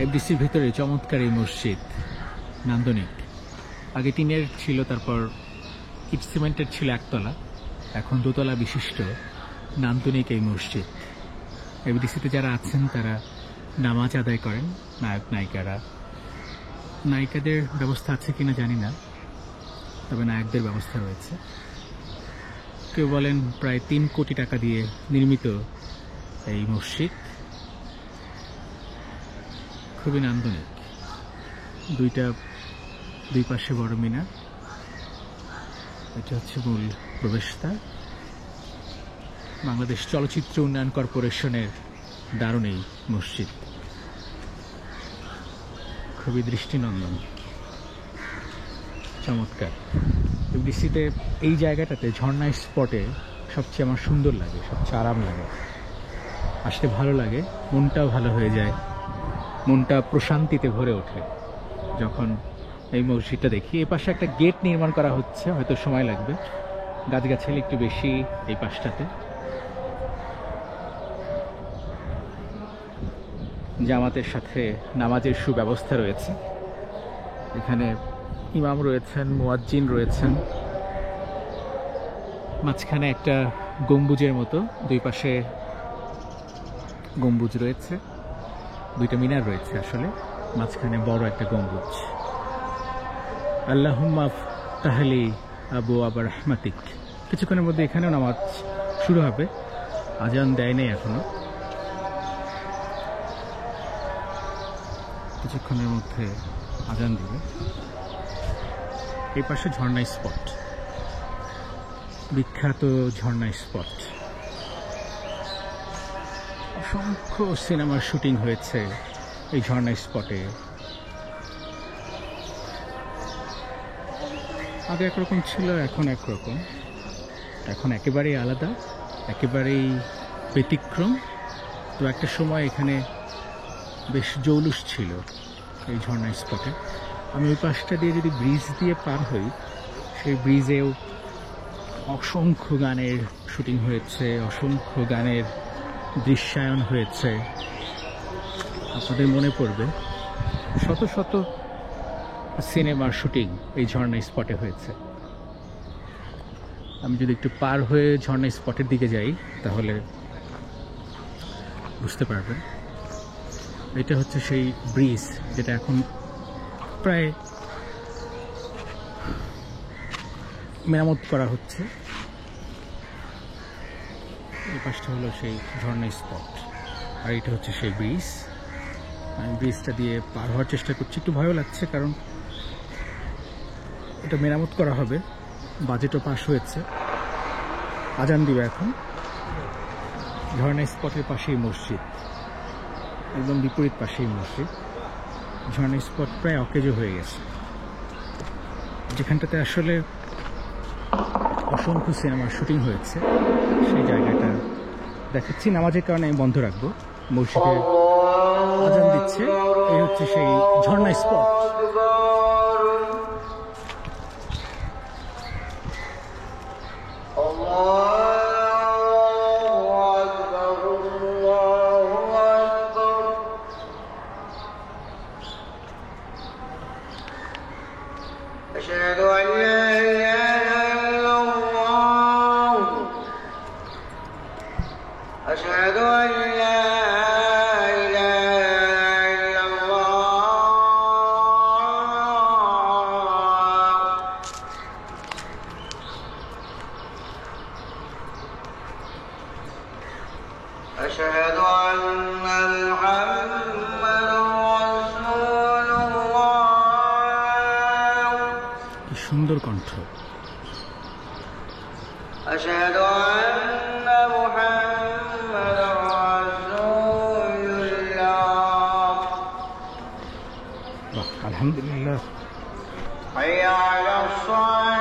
এফডিসির ভেতরে চমৎকার এই মসজিদ, নান্দনিক। আগে টিনের ছিল, তারপর ইট সিমেন্টের ছিল একতলা, এখন দোতলা বিশিষ্ট নান্দনিক এই মসজিদ। এফডিসিতে যারা আছেন তারা নামাজ আদায় করেন, নায়ক নায়িকারা। নায়িকাদের ব্যবস্থা আছে কিনা জানি না, তবে নায়কদের ব্যবস্থা রয়েছে। কেউ বলেন প্রায় 3 কোটি টাকা দিয়ে নির্মিত এই মসজিদ, খুবই নান্দনিক। দুই পাশে বড় মিনার। এটা হচ্ছে মূল প্রবেশদ্বার। বাংলাদেশ চলচ্চিত্র উন্নয়ন কর্পোরেশনের দারুণ এই মসজিদ, খুবই দৃষ্টিনন্দন, চমৎকার। এফডিসিতে এই জায়গাটাতে ঝর্ণা স্পটে সবচেয়ে আমার সুন্দর লাগে, সবচেয়ে আরাম লাগে, আসতে ভালো লাগে, মনটাও ভালো হয়ে যায়, মনটা প্রশান্তিতে ভরে ওঠে যখন এই মসজিদটা দেখি। এই পাশে একটা গেট নির্মাণ করা হচ্ছে, হয়তো সময় লাগবে, গাছগাছালি একটু বেশি এই পাশটাতে। জামাতের সাথে নামাজের সুব্যবস্থা রয়েছে। এখানে ইমাম রয়েছেন, মুয়াজ্জিন রয়েছেন। মাঝখানে একটা গম্বুজের মতো, দুই পাশে গম্বুজ রয়েছে, 2টা মিনার রয়েছে আসলে, মাঝখানে বড় একটা গম্বুজ। আল্লাহুম্মা তাহলি আবু আবার রহমাতিক। কিছুক্ষণের মধ্যে এখানেও নামাজ শুরু হবে, আজান দেয় নাই এখনো, কিছুক্ষণের মধ্যে আজান দিবে। এই পাশে ঝর্ণা স্পট, বিখ্যাত ঝর্ণা স্পট। অসংখ্য সিনেমার শুটিং হয়েছে এই ঝর্ণা স্পটে। আগে একরকম ছিল, এখন একরকম, এখন একেবারেই আলাদা, একেবারেই ব্যতিক্রম। তো একটা সময় এখানে বেশ জৌলুস ছিল এই ঝর্ণা স্পটে। আমি ওই পাশটা দিয়ে যদি ব্রিজ দিয়ে পার হই, সেই ব্রিজেও অসংখ্য গানের শুটিং হয়েছে, অসংখ্য গানের দৃশ্যায়ন হয়েছে। আপনাদের মনে পড়বে শত শত সিনেমার শুটিং এই ঝর্ণা স্পটে হয়েছে। আমি যদি একটু পার হয়ে ঝর্ণা স্পটের দিকে যাই তাহলে বুঝতে পারবেন। এটা হচ্ছে সেই ব্রিজ যেটা এখন প্রায় মেরামত করা হচ্ছে। এই পাশটা হলো সেই ঝর্ণা স্পট, আর এটা হচ্ছে সেই ব্রিজ। আমি ব্রিজটা দিয়ে পার হওয়ার চেষ্টা করছি, একটু ভয়ও লাগছে কারণ এটা মেরামত করা হবে, বাজেটও পাস হয়েছে। আজান দিবে এখন। ঝর্ণা স্পটের পাশেই মসজিদ, একদম বিপরীত পাশেই মসজিদ। ঝর্ণা স্পট প্রায় অকেজো হয়ে গেছে, যেখানটাতে আসলে অসংখ্য সিনেমার শুটিং হয়েছে। সেই জায়গাটা দেখাচ্ছি, নামাজের কারণে আমি বন্ধ রাখবো। মসজিদে আজান দিচ্ছে, এই হচ্ছে সেই ঝর্ণা স্পট। أشهد أن لا إله إلا الله أشهد أن لا إله إلا الله أشهد أن محمدا رسول الله সুন্দর কণ্ঠ। أشهد أن محمدا رسول الله আলহামদুলিল্লাহ। حي على الصلاة